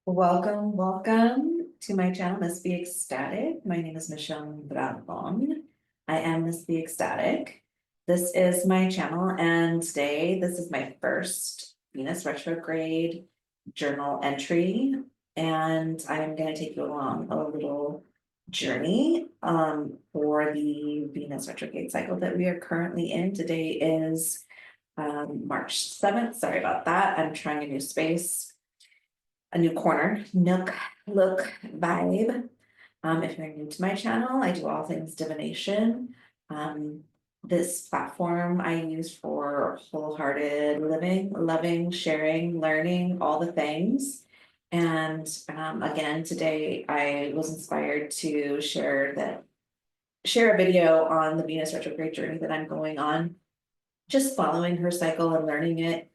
Welcome to my channel, Miss Be Ecstatic. My name is Michelle Bradbon. I am Miss Be Ecstatic. This is my channel, and today this is my first Venus retrograde journal entry, and I'm going to take you along a little journey for the Venus retrograde cycle that we are currently in. Today is March 7th. Sorry about that. I'm trying a new space. A new corner, nook, look, vibe. If you're new to my channel, I do all things divination. This platform I use for wholehearted living, loving, sharing, learning, all the things. And again, today I was inspired to share a video on the Venus retrograde journey that I'm going on, just following her cycle and learning it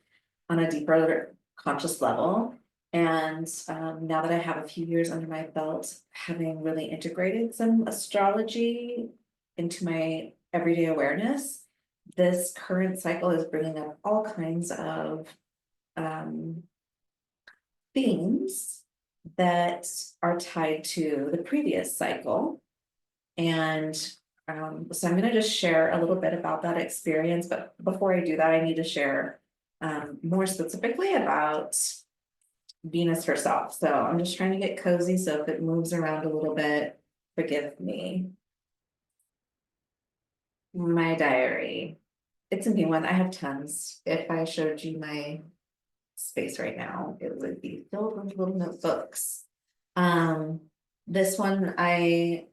on a deeper conscious level. And now that I have a few years under my belt, having really integrated some astrology into my everyday awareness, this current cycle is bringing up all kinds of themes that are tied to the previous cycle. And so I'm going to just share a little bit about that experience. But before I do that, I need to share more specifically about Venus herself. So I'm just trying to get cozy. So if it moves around a little bit, forgive me. My diary. It's a new one. I have tons. If I showed you my space right now, it would be filled with little notebooks. This one I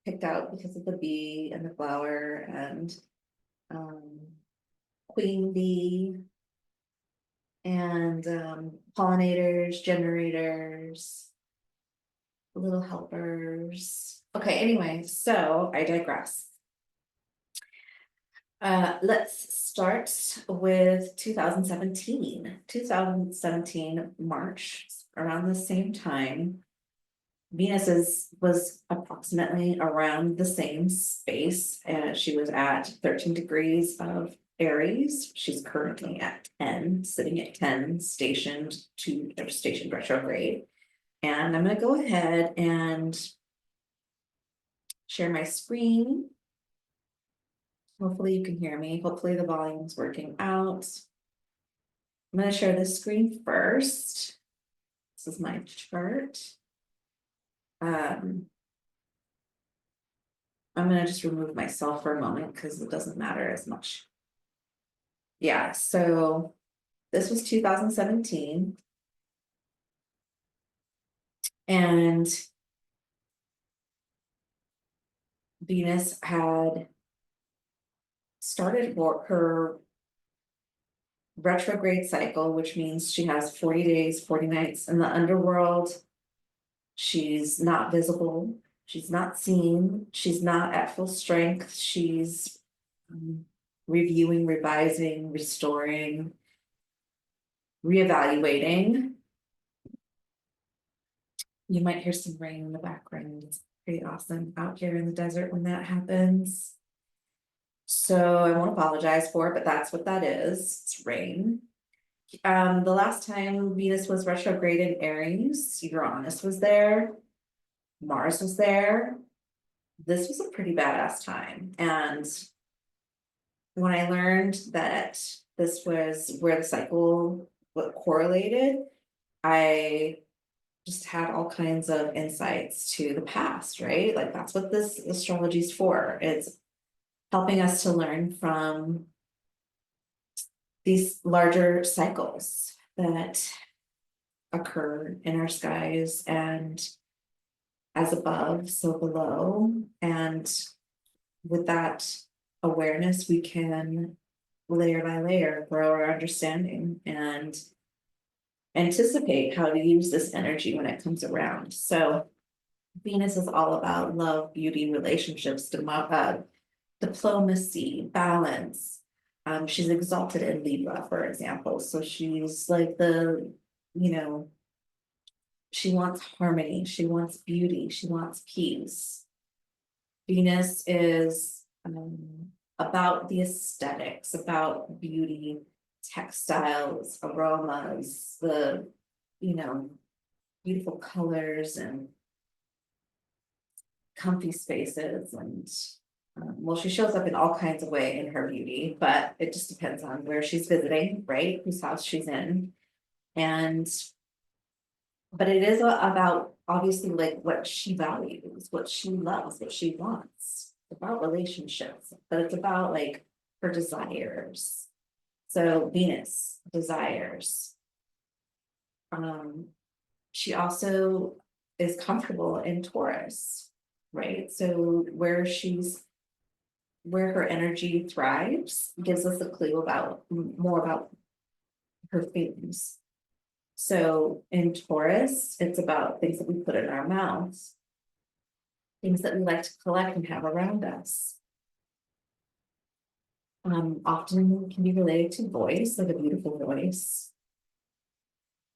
picked out because of the bee and the flower and queen bee and pollinators, generators, little helpers. Okay, anyway, so I digress. Let's start with 2017. 2017, March, around the same time. Venus was approximately around the same space, and she was at 13 degrees of Aries. She's currently at 10, sitting at 10, stationed retrograde. And I'm going to go ahead and share my screen. Hopefully you can hear me. Hopefully the volume's working out. I'm going to share this screen first. This is my chart. I'm going to just remove myself for a moment because it doesn't matter as much. Yeah, so this was 2017. And Venus had started her retrograde cycle, which means she has 40 days, 40 nights in the underworld. She's not visible. She's not seen. She's not at full strength. She's reviewing, revising, restoring, reevaluating. You might hear some rain in the background. It's pretty awesome out here in the desert when that happens. So I won't apologize for it, but that's what that is. It's rain. The last time Venus was retrograde in Aries, Uranus was there, Mars was there. This was a pretty badass time. And when I learned that this was where the cycle correlated, I just had all kinds of insights to the past, right? Like that's what this astrology is for. It's helping us to learn from these larger cycles that occur in our skies, and as above, so below. And with that awareness, we can layer by layer grow our understanding and anticipate how to use this energy when it comes around. So Venus is all about love, beauty, relationships, diplomacy, balance. She's exalted in Libra, for example. So she's like she wants harmony, she wants beauty, she wants peace. Venus is about the aesthetics, about beauty, textiles, aromas, the beautiful colors and comfy spaces and well, she shows up in all kinds of way in her beauty, but it just depends on where she's visiting, right? Whose house she's in. And but it is about obviously like what she values, what she loves, what she wants. It's about relationships, but it's about like her desires. So Venus desires. She also is comfortable in Taurus, right? So where her energy thrives gives us a clue about more about her feelings. So in Taurus, it's about things that we put in our mouths, things that we like to collect and have around us. Often can be related to voice, like a beautiful voice.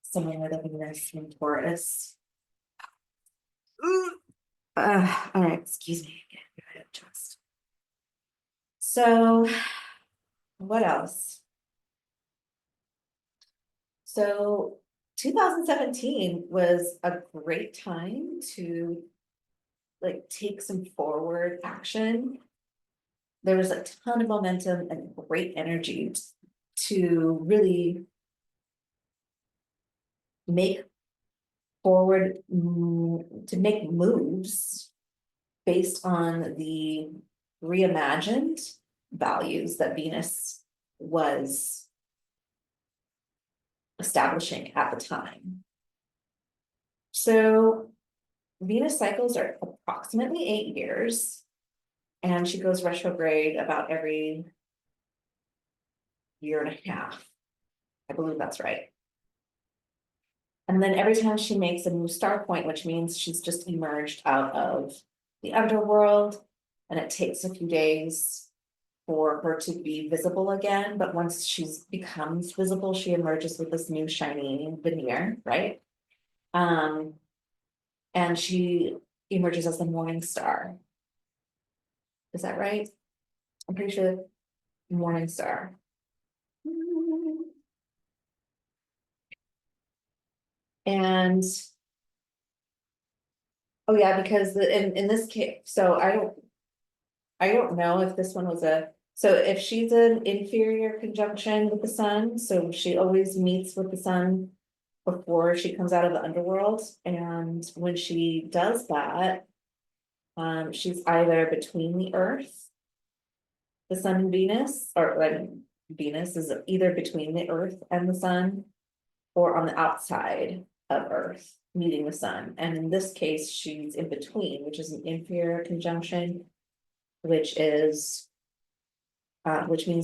Someone with a Venus in Taurus. All right, excuse me again. I gotta adjust. So, what else? So 2017 was a great time to like take some forward action. There was a ton of momentum and great energy to really make forward, to make moves based on the reimagined values that Venus was establishing at the time. So Venus cycles are approximately 8 years, and she goes retrograde about every year and a half. I believe that's right. And then every time she makes a new star point, which means she's just emerged out of the underworld, and it takes a few days for her to be visible again. But once she becomes visible, she emerges with this new shiny veneer, right? And she emerges as the morning star. Is that right? I'm pretty sure morning star. And oh yeah, because in this case, so I don't know if this one was so if she's an inferior conjunction with the sun, so she always meets with the sun before she comes out of the underworld. And when she does that, she's either between the earth, the sun and Venus, or like Venus is either between the earth and the sun, or on the outside of earth, meeting the sun. And in this case, she's in between, which is an inferior conjunction, which means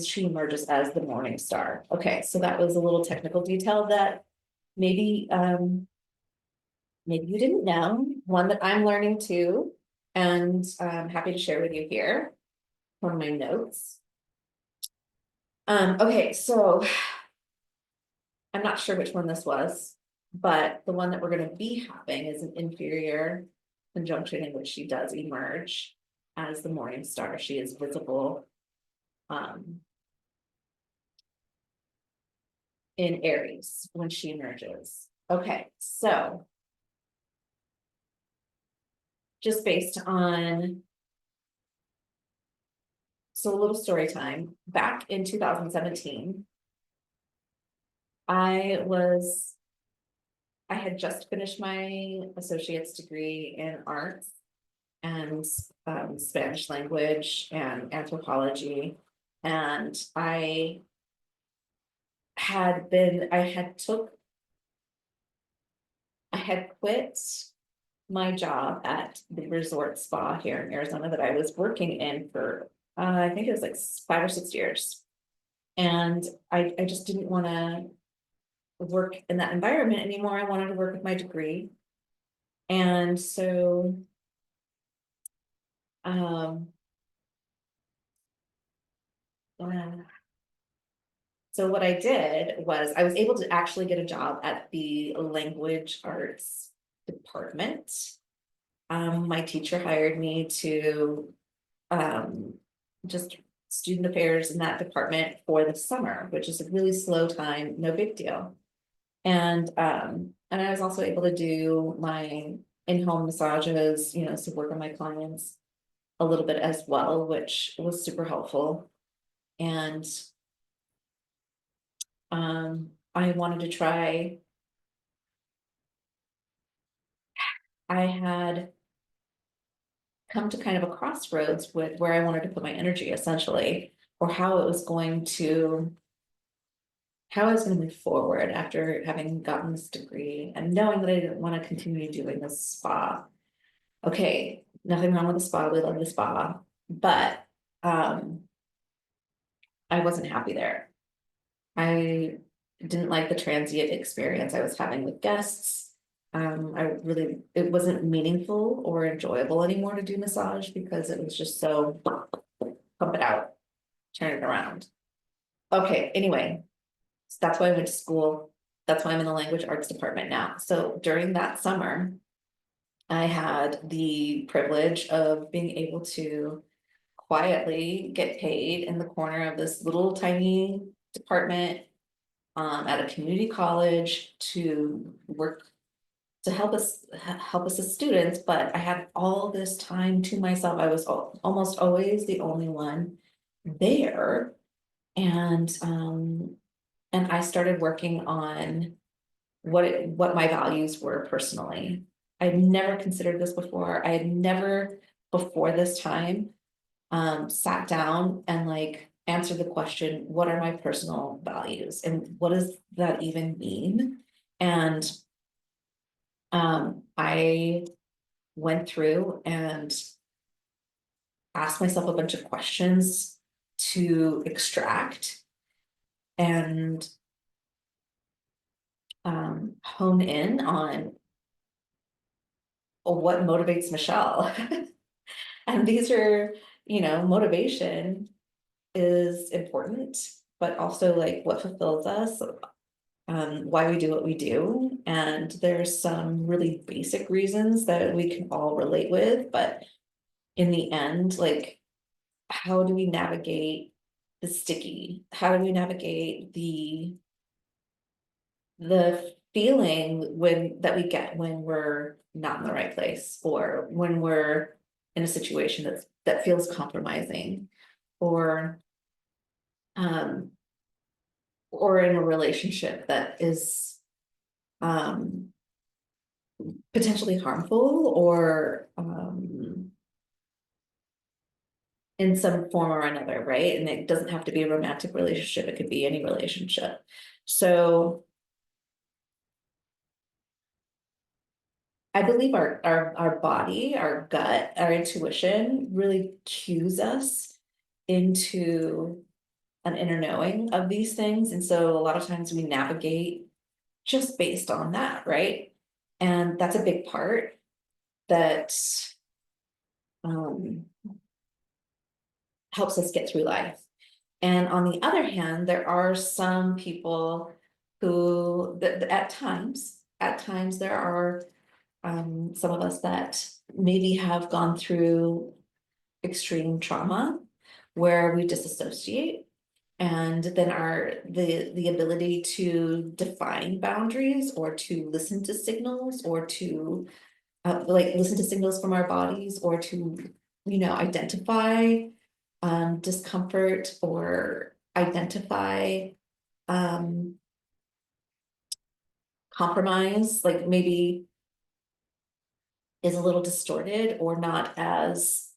she emerges as the morning star. Okay, so that was a little technical detail that maybe maybe you didn't know, one that I'm learning too, and I'm happy to share with you here from my notes. Okay, so I'm not sure which one this was, but the one that we're going to be having is an inferior conjunction in which she does emerge as the morning star. She is visible in Aries when she emerges. Okay, so just based on, so a little story time. Back in 2017, I had just finished my associate's degree in arts and Spanish language and anthropology. And I had quit my job at the resort spa here in Arizona that I was working in for, I think it was like 5 or 6 years. And I just didn't want to work in that environment anymore. I wanted to work with my degree. And so, so what I did was I was able to actually get a job at the language arts department. My teacher hired me to just student affairs in that department for the summer, which is a really slow time, no big deal. And I was also able to do my in-home massages, you know, to work on my clients a little bit as well, which was super helpful. And I wanted to try, I had come to kind of a crossroads with where I wanted to put my energy essentially, or how it was going to, how I was going to move forward after having gotten this degree and knowing that I didn't want to continue doing this spa. Okay, nothing wrong with the spa, we love the spa, but um, I wasn't happy there. I didn't like the transient experience I was having with guests. It wasn't meaningful or enjoyable anymore to do massage because it was just so pump it out, turn it around. Okay, anyway, so that's why I went to school. That's why I'm in the language arts department now. So during that summer, I had the privilege of being able to quietly get paid in the corner of this little tiny department at a community college to work to help us as students, but I had all this time to myself. I was almost always the only one there. And I started working on what my values were personally. I'd never considered this before. I had never before this time sat down and like answered the question, what are my personal values and what does that even mean? And I went through and asked myself a bunch of questions to extract and hone in on what motivates Michelle. And these are, you know, motivation is important, but also like what fulfills us, why we do what we do. And there's some really basic reasons that we can all relate with, but in the end, like, how do we navigate the sticky? How do we navigate the feeling that we get when we're not in the right place or when we're in a situation that feels compromising or um or in a relationship that is um potentially harmful or in some form or another, right? And it doesn't have to be a romantic relationship, it could be any relationship. So I believe our body, our gut, our intuition really cues us into an inner knowing of these things. And so a lot of times we navigate just based on that, right? And that's a big part that um, helps us get through life. And on the other hand, there are some people who that at times there are some of us that maybe have gone through extreme trauma where we disassociate and then the ability to define boundaries or to listen to signals or to like listen to signals from our bodies or to, you know, identify discomfort or identify um compromise, like maybe is a little distorted or not as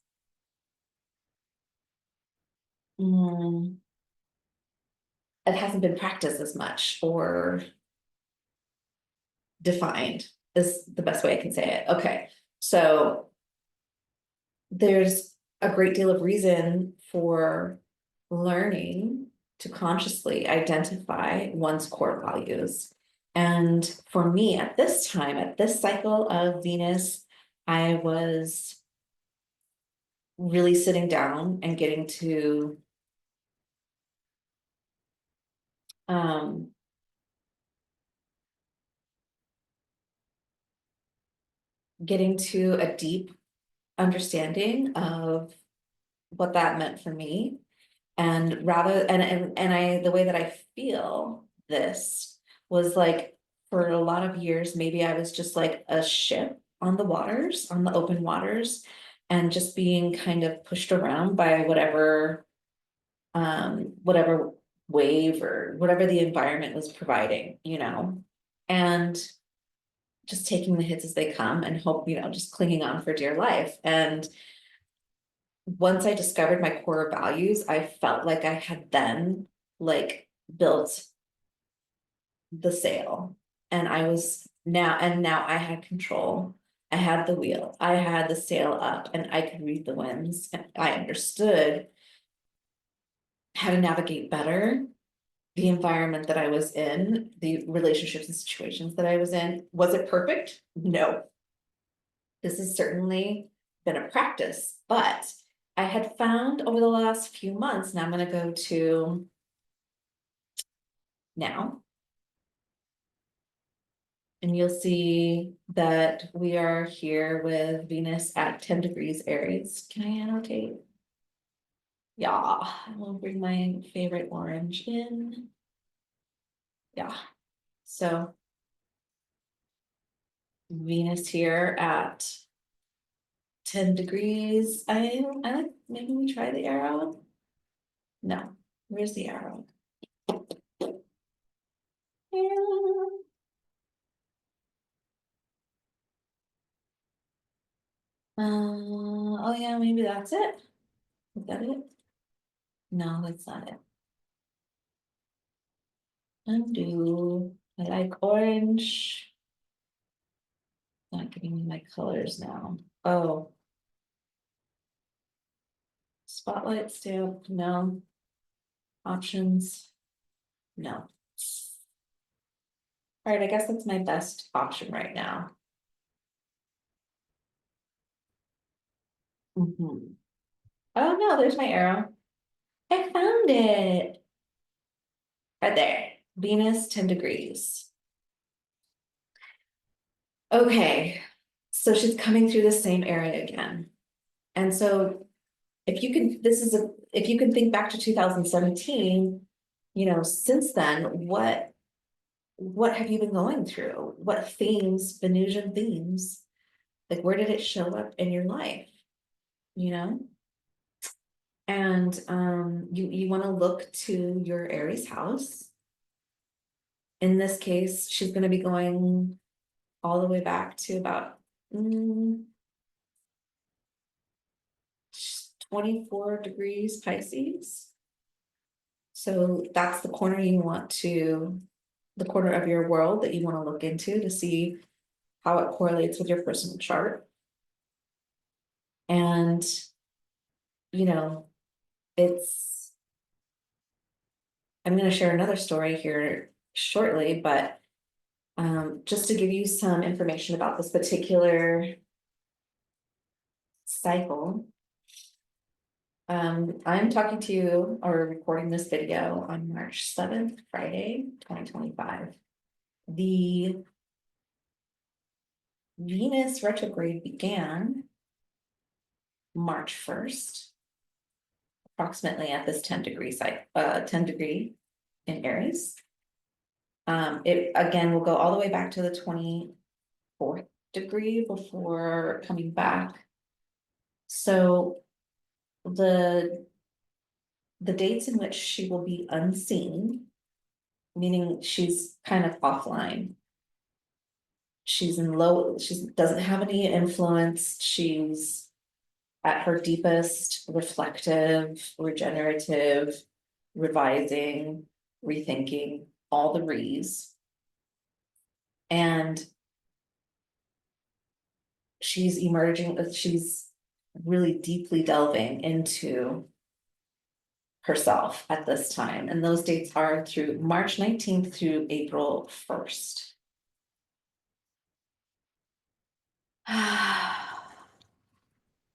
mm, it hasn't been practiced as much or defined is the best way I can say it. Okay, so there's a great deal of reason for learning to consciously identify one's core values. And for me, at this time, at this cycle of Venus, I was really sitting down and um, getting to a deep understanding of what that meant for me. And rather, and I, the way that I feel this was like for a lot of years, maybe I was just like a ship on the waters, on the open waters, and just being kind of pushed around by whatever wave or whatever the environment was providing, and just taking the hits as they come and hope, just clinging on for dear life. And once I discovered my core values, I felt like I had then like built the sail, and now I had control. I had the wheel, I had the sail up, and I could read the winds, and I understood how to navigate better the environment that I was in, the relationships and situations that I was in. Was it perfect? No. This has certainly been a practice, but I had found over the last few months, now I'm going to go to now, and you'll see that we are here with Venus at 10 degrees Aries. Can I annotate? Yeah, I will bring my favorite orange in. Yeah, so Venus here at 10 degrees. I like, maybe we try the arrow. No, where's the arrow? Oh yeah, maybe that's it. Is that it? No, that's not it. Undo. I like orange. Not giving me my colors now. Oh. Spotlight stamp, no. Options, no. All right, I guess that's my best option right now. Mhm. Oh no, there's my arrow. I found it. Right there. Venus 10 degrees. Okay, so she's coming through the same area again. And so if you can, if you can think back to 2017, since then, what have you been going through? What themes, Venusian themes, like where did it show up in your life? You know? And you want to look to your Aries house. In this case, she's going to be going all the way back to about 24 degrees Pisces. So that's the corner the corner of your world that you want to look into to see how it correlates with your personal chart. And, you know, I'm going to share another story here shortly, but just to give you some information about this particular cycle, I'm talking to you or recording this video on March 7th, Friday, 2025. The Venus retrograde began March 1st, approximately at this 10 degree 10 degree in Aries. It again will go all the way back to the 24th degree before coming back. So the dates in which she will be unseen, meaning she's kind of offline. She doesn't have any influence. She's at her deepest, reflective, regenerative, revising, rethinking, all the re's. And she's really deeply delving into herself at this time. And those dates are through March 19th through April 1st.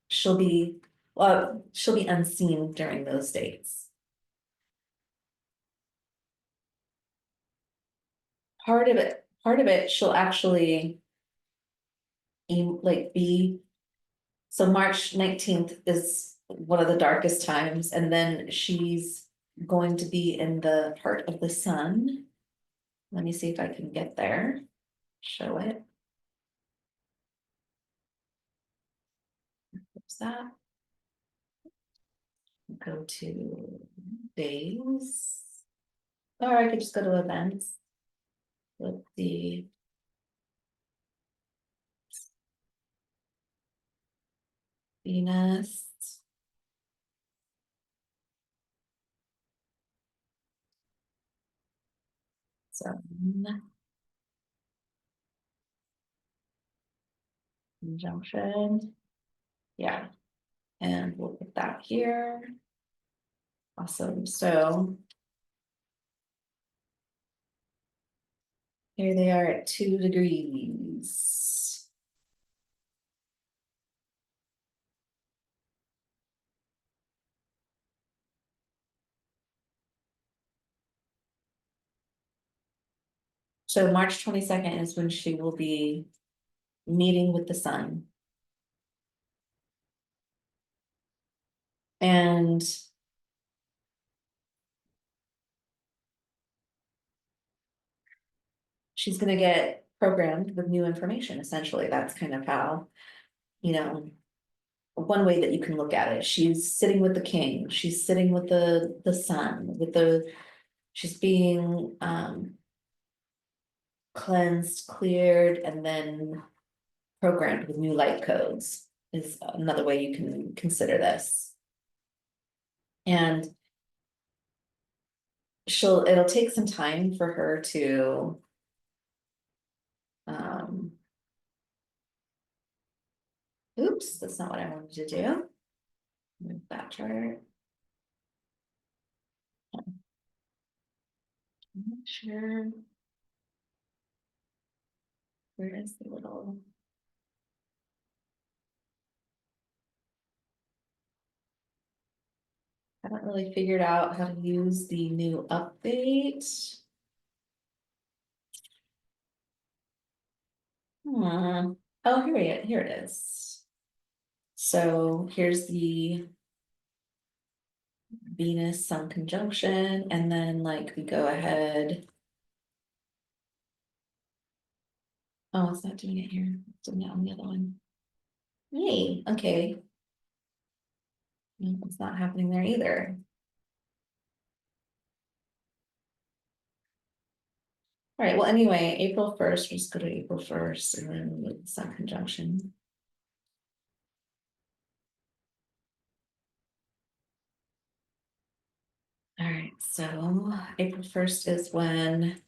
She'll be unseen during those dates. Part of it, she'll actually be, so March 19th is one of the darkest times, and then she's going to be in the part of the sun. Let me see if I can get there. show it. What's that? Go to days. Or I could just go to events with the Venus. Sun conjunction. Yeah, and we'll put that here. Awesome. So here they are at 2 degrees. So March 22nd is when she will be meeting with the sun. And she's gonna get programmed with new information, essentially. That's kind of how, you know, one way that you can look at it. She's sitting with the king, she's sitting with the sun, with the, she's being cleansed, cleared, and then programmed with new light codes is another way you can consider this. And it'll take some time for her to oops, that's not what I wanted to do. Move that chart. I'm not sure. Where is the little? I haven't really figured out how to use the new update. Oh, here it is. So here's the Venus Sun conjunction, and then like we go ahead. Oh, it's not doing it here. It's doing it on the other one. Yay, okay. No, it's not happening there either. All right, well, anyway, April 1st, we'll just go to April 1st and then with the Sun conjunction. All right, so April 1st is when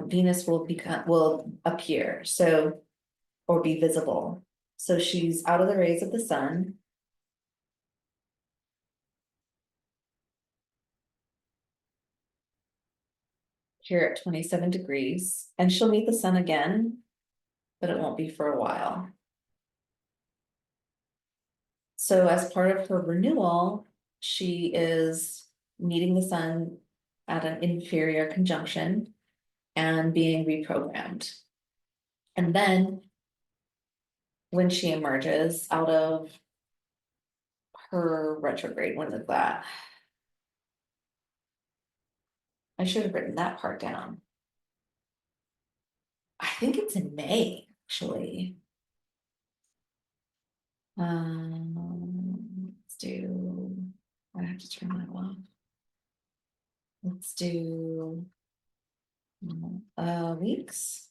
Venus will appear, so, or be visible. So she's out of the rays of the sun. Here at 27 degrees, and she'll meet the sun again, but it won't be for a while. So as part of her renewal, she is meeting the sun at an inferior conjunction and being reprogrammed. And then when she emerges out of her retrograde, when is that? I should have written that part down. I think it's in May, actually. Let's do, I have to turn that off. Let's do weeks.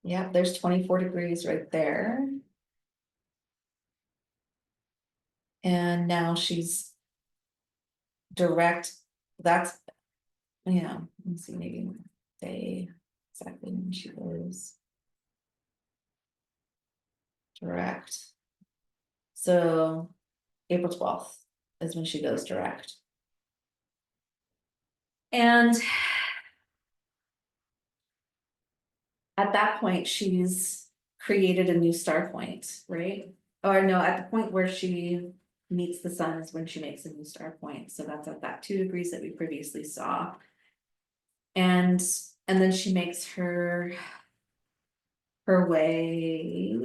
Yeah, there's 24 degrees right there. And now she's direct. That's, let's see, maybe say exactly when she goes direct. So April 12th is when she goes direct. And at that point, she's created a new star point, right? Or no, at the point where she meets the sun is when she makes a new star point. So that's at that 2 degrees that we previously saw. And then she makes her way.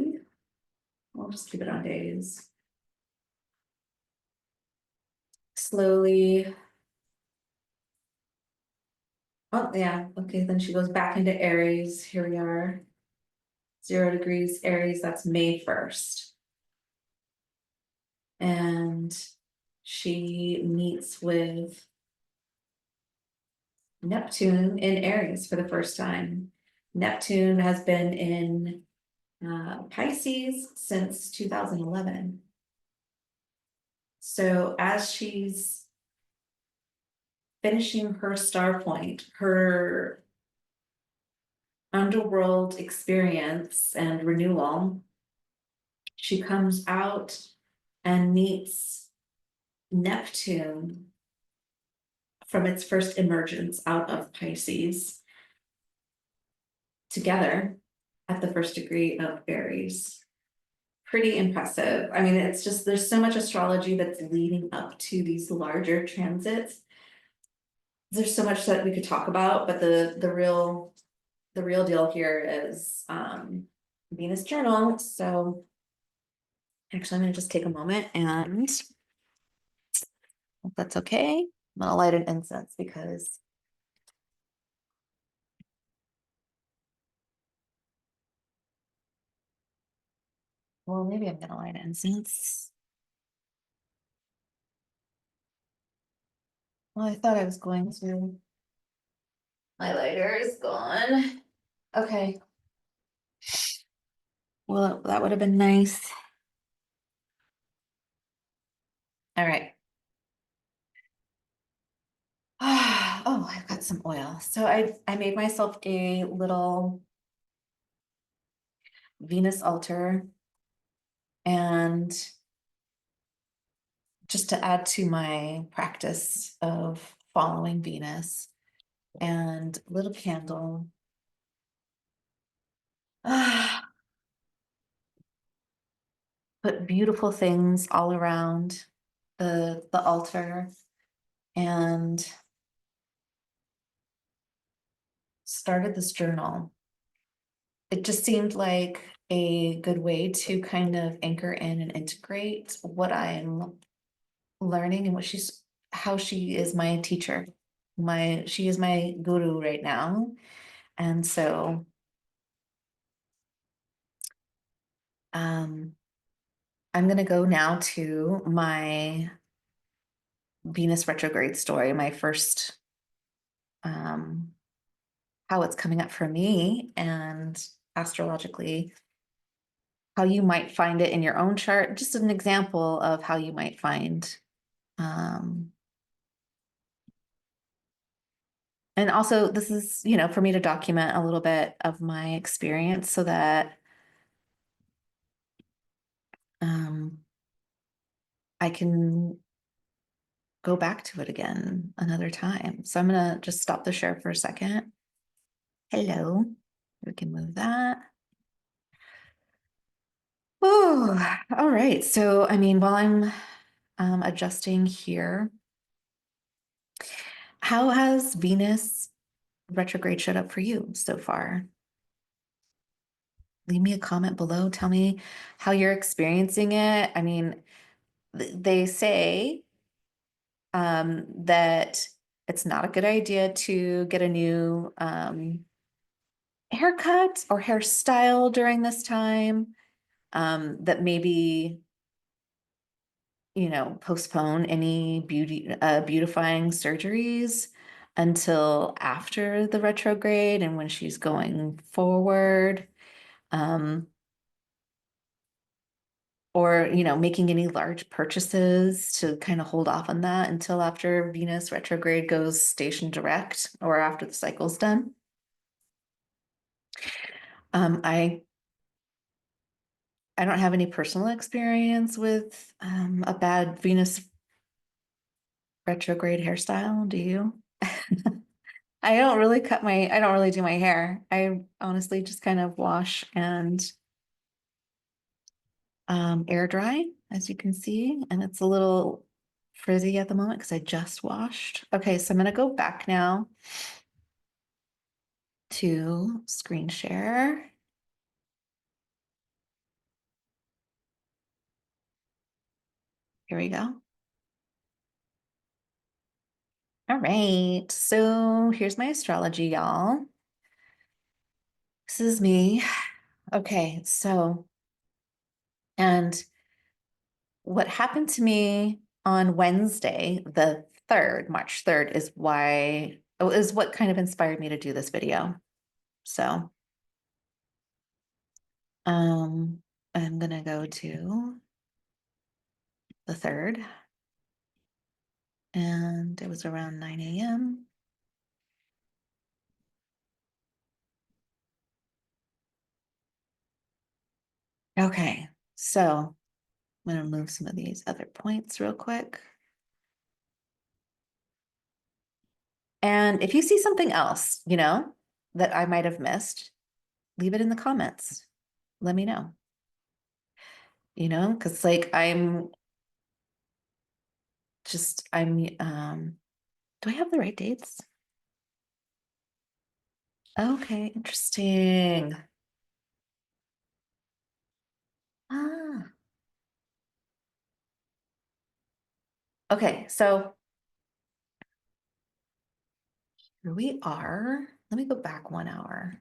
I'll just keep it on days. slowly. Oh, yeah, okay, then she goes back into Aries. Here we are. 0 degrees Aries, that's May 1st. And she meets with Neptune in Aries for the first time. Neptune has been in Pisces since 2011. So as she's finishing her star point, her underworld experience and renewal, she comes out and meets Neptune from its first emergence out of Pisces together at the first degree of Aries. Pretty impressive. I mean, it's just there's so much astrology that's leading up to these larger transits. There's so much that we could talk about, but the real deal here is Venus journal. So actually I'm gonna just take a moment and if that's okay, I'm gonna light an incense because well, maybe I'm gonna light an incense. Well, I thought I was going to. My lighter is gone. Okay. Well, that would have been nice. All right. Oh, I've got some oil. So I made myself a little Venus altar and just to add to my practice of following Venus and a little candle. Put beautiful things all around the altar and started this journal. It just seemed like a good way to kind of anchor in and integrate what I'm learning and how she is my teacher. She is my guru right now. And so I'm gonna go now to my Venus retrograde story, my first how it's coming up for me and astrologically how you might find it in your own chart, just an example of how you might find and also this is, for me to document a little bit of my experience so that I can go back to it again another time. So I'm gonna just stop the share for a second. Hello, we can move that. Oh, all right. So, I mean, while I'm adjusting here, how has Venus retrograde showed up for you so far? Leave me a comment below. Tell me how you're experiencing it. I mean, they say that it's not a good idea to get a new haircut or hairstyle during this time. That maybe postpone any beautifying surgeries until after the retrograde and when she's going forward. Or, making any large purchases to kind of hold off on that until after Venus retrograde goes station direct or after the cycle's done. I don't have any personal experience with a bad Venus retrograde hairstyle. Do you? I don't really do my hair. I honestly just kind of wash and air dry, as you can see, and it's a little frizzy at the moment because I just washed. Okay, so I'm gonna go back now to screen share. Here we go. All right, so here's my astrology, y'all. This is me. Okay, so, and what happened to me on Wednesday, the 3rd, March 3rd, is what kind of inspired me to do this video. So, I'm gonna go to the 3rd, and it was around 9 a.m. Okay, so I'm gonna move some of these other points real quick. And if you see something else, that I might have missed, leave it in the comments. Let me know. Because like do I have the right dates? Okay, interesting. Ah, okay, so here we are. Let me go back 1 hour.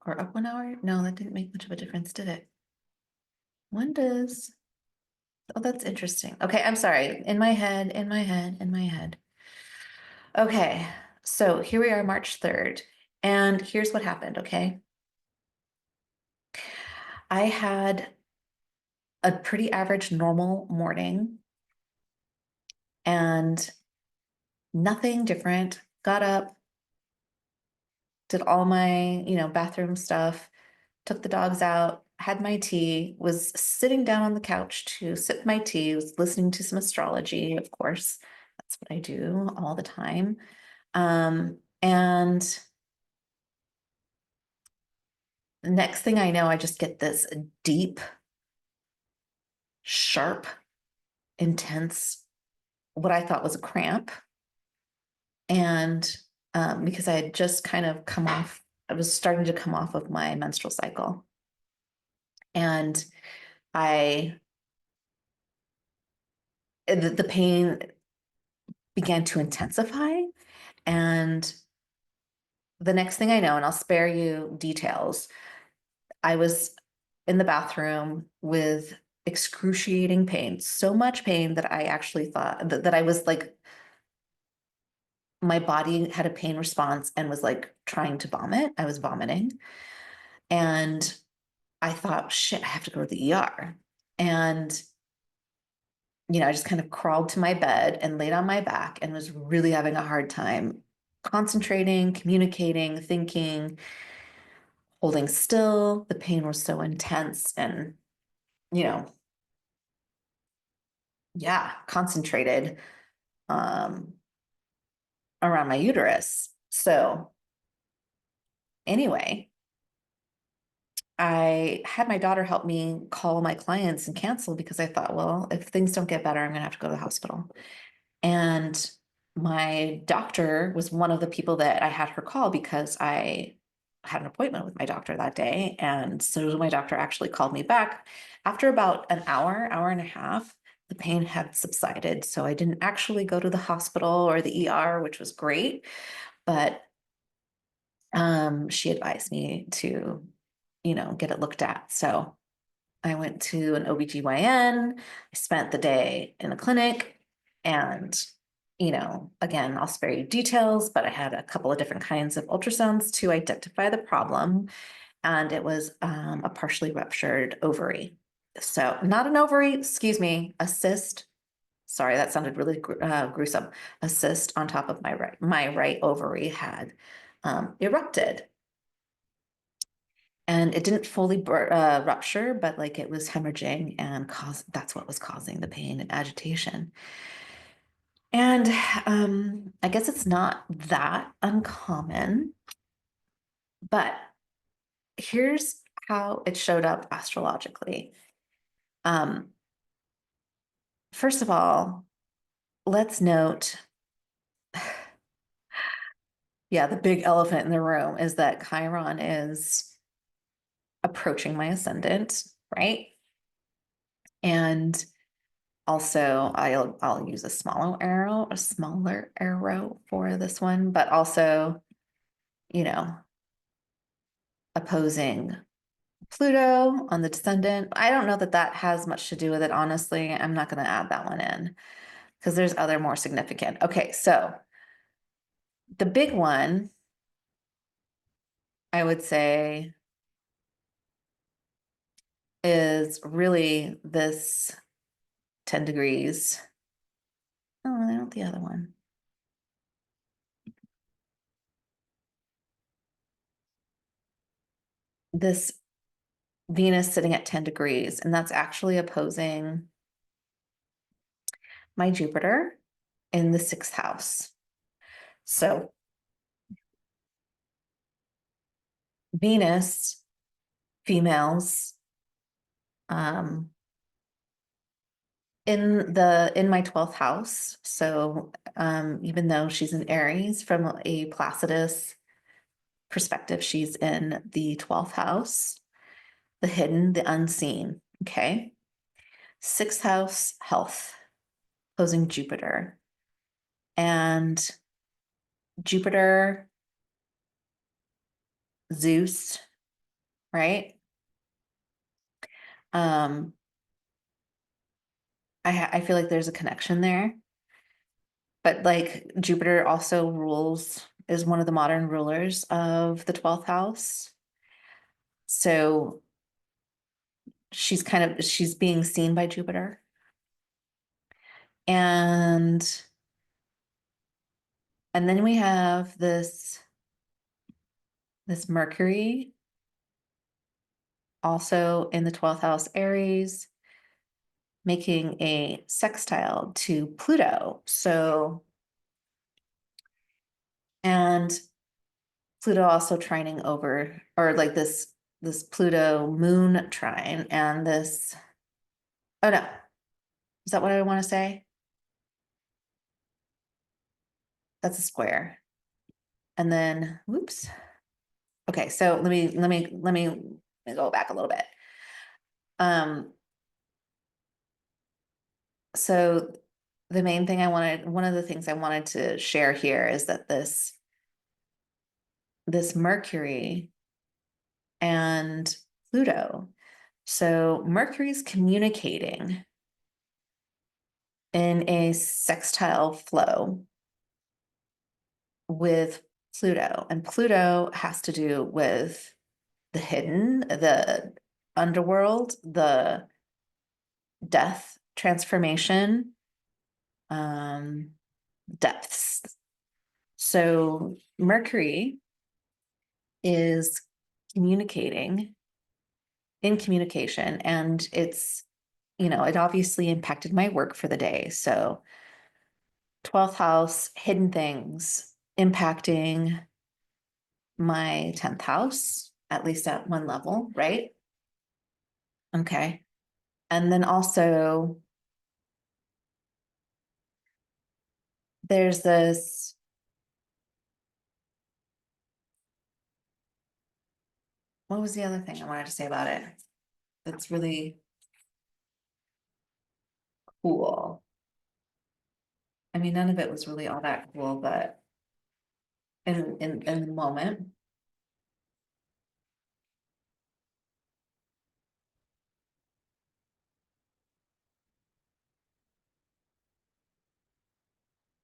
Or up 1 hour? No, that didn't make much of a difference, did it? When does, oh, that's interesting. Okay, I'm sorry. In my head, in my head, in my head. Okay, so here we are, March 3rd. And here's what happened, okay? I had a pretty average normal morning and nothing different. Got up, did all my, bathroom stuff, took the dogs out, had my tea, was sitting down on the couch to sip my tea, was listening to some astrology, of course. That's what I do all the time. And the next thing I know, I just get this deep, sharp, intense, what I thought was a cramp. And because I had just kind of I was starting to come off of my menstrual cycle. And I, the pain began to intensify. And the next thing I know, and I'll spare you details, I was in the bathroom with excruciating pain, so much pain that I actually thought that I was like, my body had a pain response and was like trying to vomit. I was vomiting. And I thought, shit, I have to go to the ER. And, I just kind of crawled to my bed and laid on my back and was really having a hard time concentrating, communicating, thinking, holding still. The pain was so intense and, you know, yeah, concentrated um, around my uterus. So, anyway, I had my daughter help me call my clients and cancel because I thought, well, if things don't get better, I'm going to have to go to the hospital. And my doctor was one of the people that I had her call because I had an appointment with my doctor that day. And so my doctor actually called me back. After about an hour and a half, the pain had subsided. So I didn't actually go to the hospital or the ER, which was great. But she advised me to, get it looked at. So I went to an OBGYN. I spent the day in the clinic and, again, I'll spare you details, but I had a couple of different kinds of ultrasounds to identify the problem. And it was a partially ruptured ovary. So not an ovary, excuse me, a cyst. Sorry, that sounded really gruesome. A cyst on top of my right ovary had erupted. And it didn't fully rupture, but like it was hemorrhaging and that's what was causing the pain and agitation. And I guess it's not that uncommon, but here's how it showed up astrologically. Um, First of all, let's note, yeah, the big elephant in the room is that Chiron is approaching my ascendant, right? And also I'll use a smaller arrow for this one, but also, you know, opposing Pluto on the descendant. I don't know that that has much to do with it, honestly. I'm not going to add that one in because there's other more significant. Okay, so the big one, I would say, is really this 10 degrees. Oh, I don't the other one. This Venus sitting at 10 degrees, and that's actually opposing my Jupiter in the 6th house. So Venus, females, um, in my 12th house. So even though she's in Aries, from a Placidus perspective, she's in the 12th house, the hidden, the unseen. Okay. 6th house, health, opposing Jupiter. And Jupiter, Zeus, right? Um, I feel like there's a connection there. But like Jupiter also is one of the modern rulers of the 12th house. So she's being seen by Jupiter. And then we have this Mercury also in the 12th house Aries, making a sextile to Pluto. So, and Pluto also trining over, or like this Pluto moon trine, and this, oh no, is that what I want to say? That's a square. And then, whoops. Okay, so let me go back a little bit. So the main thing one of the things I wanted to share here is that this Mercury and Pluto. So Mercury's communicating in a sextile flow with Pluto, and Pluto has to do with the hidden, the underworld, the death, transformation, um, depths. So Mercury is communicating in communication, and it's, it obviously impacted my work for the day. So 12th house, hidden things impacting my 10th house, at least at one level, right? Okay. And then also there's this, what was the other thing I wanted to say about it? That's really cool. I mean, none of it was really all that cool, but in the moment.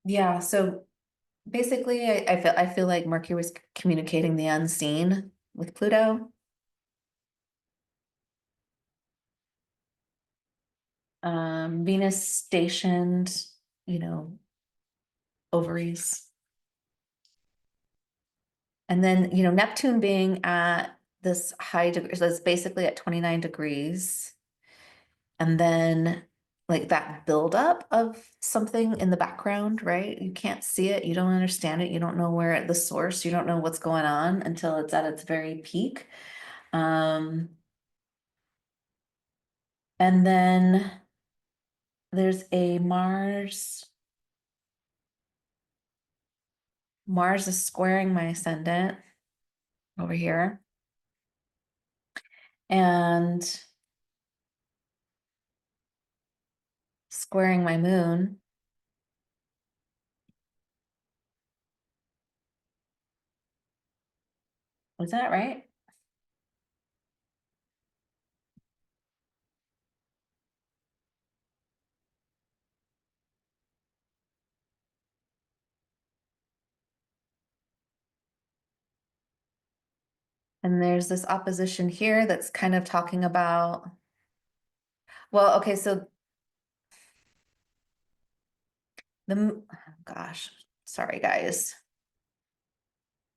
Yeah, so basically I feel like Mercury was communicating the unseen with Pluto. Venus stationed, you know, ovaries. And then, Neptune being at this high degree, so it's basically at 29 degrees. And then like that buildup of something in the background, right? You can't see it, you don't understand it, you don't know where the source, you don't know what's going on until it's at its very peak. And then there's a Mars. Mars is squaring my ascendant over here. And squaring my moon. Was that right? And there's this opposition here that's kind of talking about, well, okay, so gosh, sorry guys.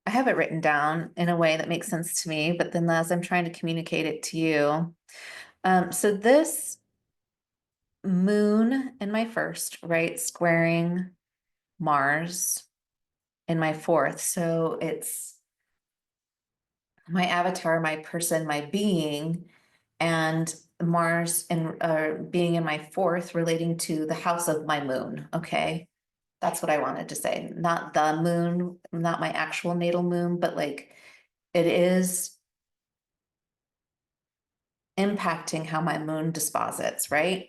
I have it written down in a way that makes sense to me, but then as I'm trying to communicate it to you. So this moon in my first, right, squaring Mars in my fourth. So it's my avatar, my person, my being, and Mars and being in my fourth relating to the house of my moon. Okay. That's what I wanted to say. Not the moon, not my actual natal moon, but like it is impacting how my moon disposits, right?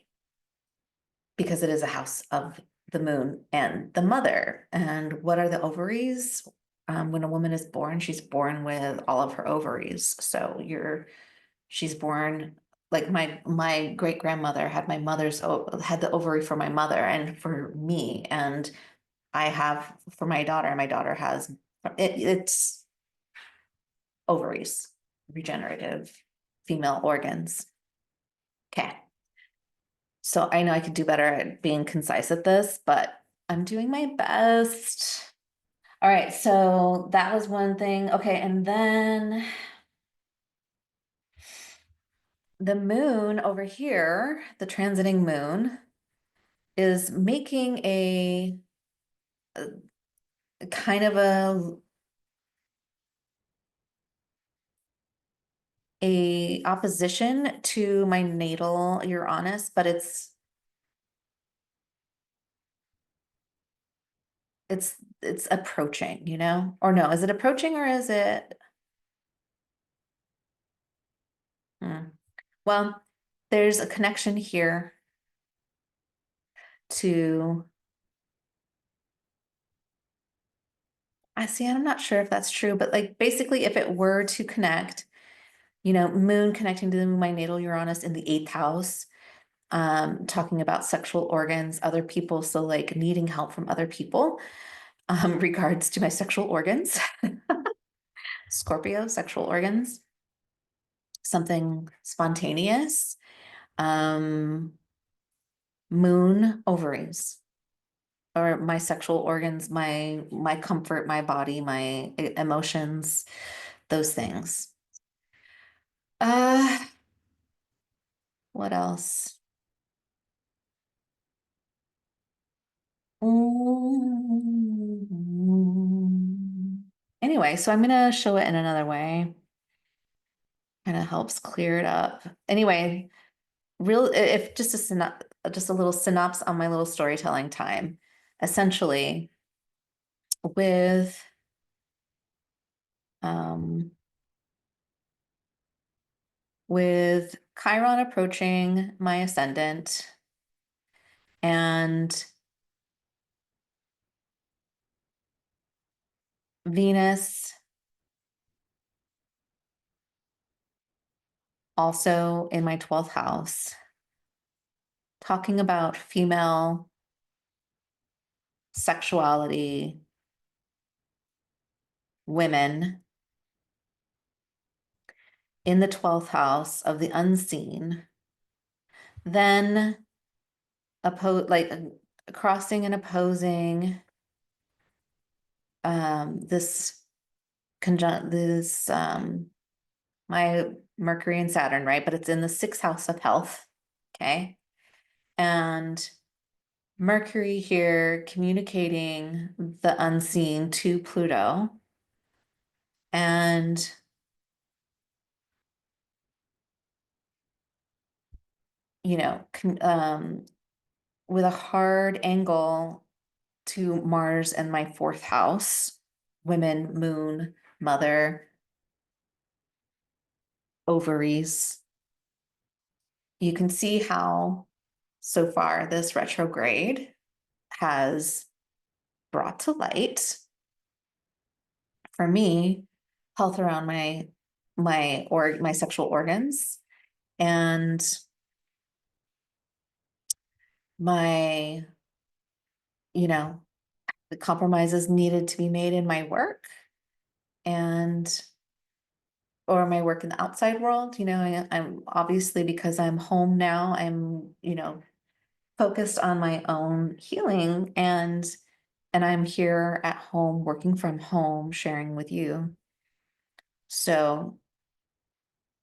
Because it is a house of the moon and the mother. And what are the ovaries? When a woman is born, she's born with all of her ovaries. So she's born like my great grandmother had had the ovary for my mother and for me, and I have for my daughter. My daughter has it's ovaries, regenerative female organs. Okay. So I know I could do better at being concise at this, but I'm doing my best. All right, so that was one thing. Okay, and then the moon over here, the transiting moon, is making a kind of a opposition to my natal Uranus, but it's approaching, you know? Or no, is it approaching or is it? Well, there's a connection here to I see, I'm not sure if that's true, but like basically if it were to connect, you know, moon connecting to my natal Uranus in the eighth house, talking about sexual organs, other people, so like needing help from other people, regards to my sexual organs, Scorpio, sexual organs, something spontaneous, um, moon ovaries, or my sexual organs, my comfort, my body, my emotions, those things. Uh, what else? Mm. Anyway, so I'm gonna show it in another way. Kind of helps clear it up. Anyway, if just just a little synopsis on my little storytelling time. Essentially, with um with Chiron approaching my ascendant and Venus also in my 12th house, talking about female sexuality, women in the 12th house of the unseen, then crossing and opposing this conjunct this my Mercury and Saturn, right? But it's in the 6th house of health. Okay. And Mercury here communicating the unseen to Pluto. And you know, with a hard angle to Mars and my 4th house, women, moon, mother, ovaries. You can see how so far this retrograde has brought to light for me health around my sexual organs and my, you know, the compromises needed to be made in my work and or my work in the outside world. I'm obviously, because I'm home now, I'm, focused on my own healing, and I'm here at home working from home sharing with you. So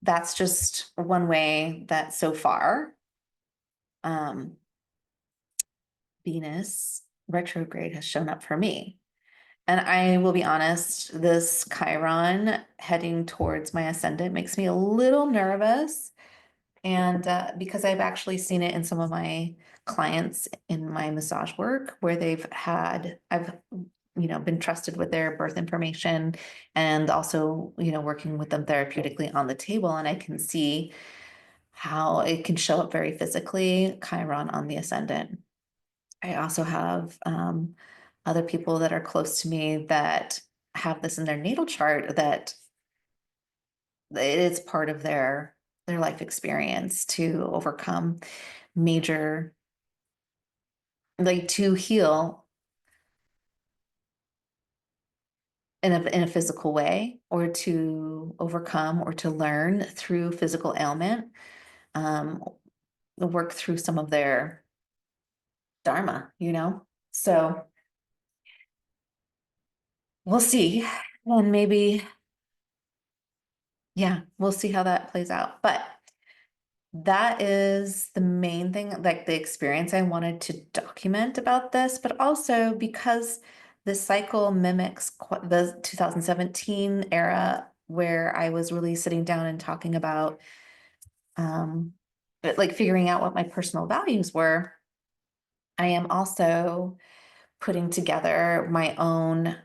that's just one way that so far um Venus retrograde has shown up for me. And I will be honest, this Chiron heading towards my ascendant makes me a little nervous. And because I've actually seen it in some of my clients in my massage work where I've, been trusted with their birth information and also, working with them therapeutically on the table. And I can see how it can show up very physically, Chiron on the ascendant. I also have other people that are close to me that have this in their natal chart, that it's part of their life experience to overcome major, like to heal in a physical way, or to overcome or to learn through physical ailment, um, work through some of their dharma. So we'll see. And maybe, yeah, we'll see how that plays out. But that is the main thing, like the experience I wanted to document about this, but also because this cycle mimics the 2017 era where I was really sitting down and talking about, like figuring out what my personal values were. I am also putting together my own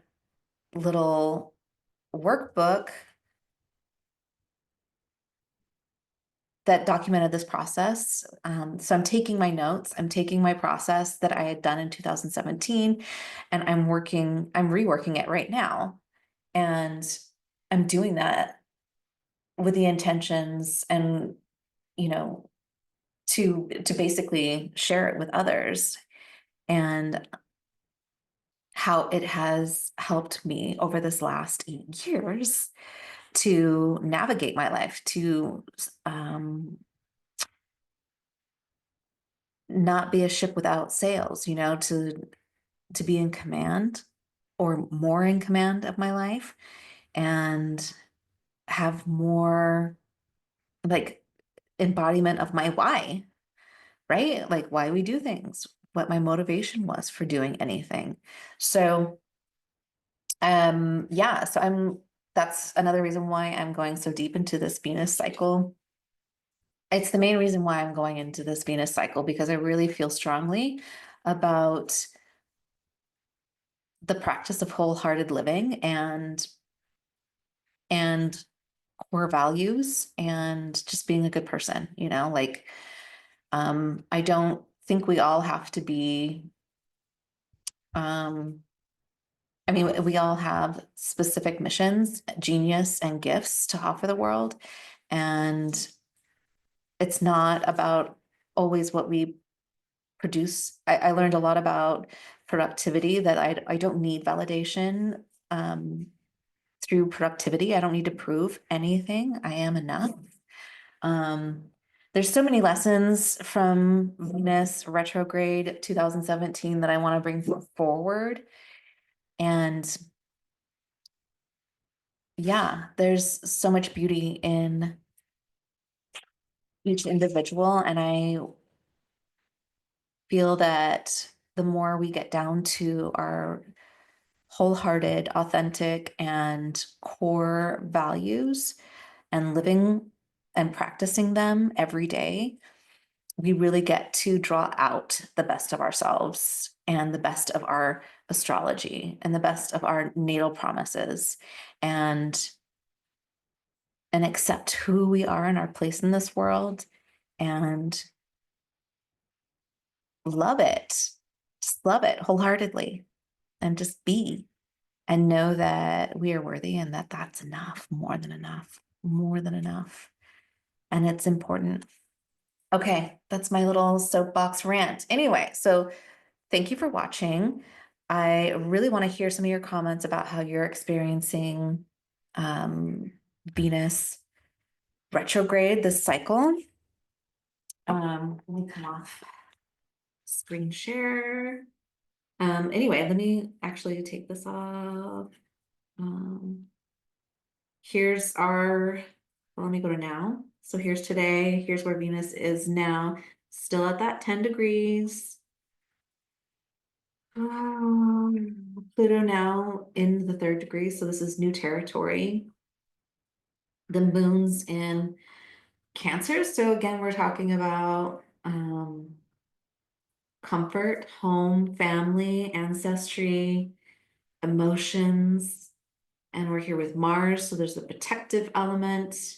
little workbook that documented this process. So I'm taking my notes, I'm taking my process that I had done in 2017, and I'm reworking it right now. And I'm doing that with the intentions and, you know, to basically share it with others, and how it has helped me over this last 8 years to navigate my life, to not be a ship without sails, to be in command or more in command of my life, and have more like embodiment of my why, right? Like why we do things, what my motivation was for doing anything. So yeah, so that's another reason why I'm going so deep into this Venus cycle. It's the main reason why I'm going into this Venus cycle, because I really feel strongly about the practice of wholehearted living and core values and just being a good person, like I don't think we all have to be I mean, we all have specific missions, genius, and gifts to offer the world. And it's not about always what we produce. I learned a lot about productivity, that I don't need validation through productivity. I don't need to prove anything. I am enough. Um, there's so many lessons from Venus retrograde 2017 that I want to bring forward. And yeah, there's so much beauty in each individual. And I feel that the more we get down to our wholehearted, authentic, and core values and living and practicing them every day, we really get to draw out the best of ourselves and the best of our astrology and the best of our natal promises, and accept who we are and our place in this world, and love it. Just love it wholeheartedly and just be and know that we are worthy and that that's enough, more than enough, more than enough. And it's important. Okay, that's my little soapbox rant. Anyway, so thank you for watching. I really want to hear some of your comments about how you're experiencing Venus retrograde this cycle. Let me come off screen share. Anyway, let me actually take this off. Here's our, well, let me go to now. So here's today, here's where Venus is now, still at that 10 degrees. Pluto now in the 3rd degree, so this is new territory. The moon's in Cancer, so again, we're talking about comfort, home, family, ancestry, emotions, and we're here with Mars, so there's a protective element.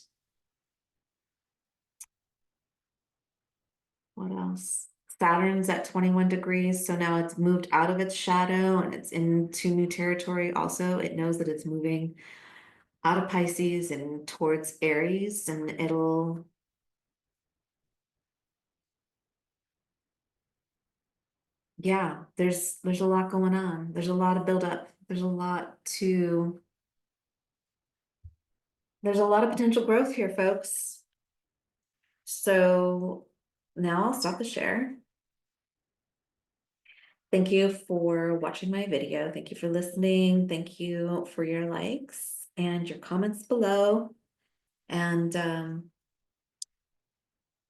What else? Saturn's at 21 degrees, so now it's moved out of its shadow and it's into new territory. Also, it knows that it's moving out of Pisces and towards Aries, and it'll, yeah, there's a lot going on. There's a lot of buildup. There's a lot of potential growth here, folks. So now I'll stop the share. Thank you for watching my video. Thank you for listening. Thank you for your likes and your comments below. And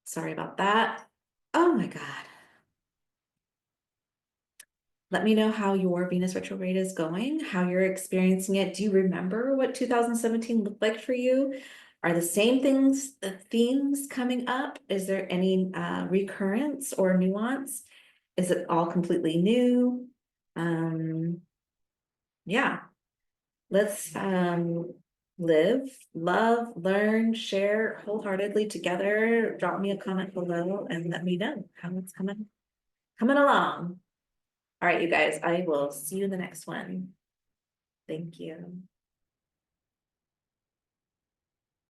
sorry about that. Oh my God. Let me know how your Venus retrograde is going, how you're experiencing it. Do you remember what 2017 looked like for you? Are the same things, the themes coming up? Is there any recurrence or nuance? Is it all completely new? Yeah, let's live, love, learn, share wholeheartedly together. Drop me a comment below and let me know how it's coming along. All right, you guys, I will see you in the next one. Thank you.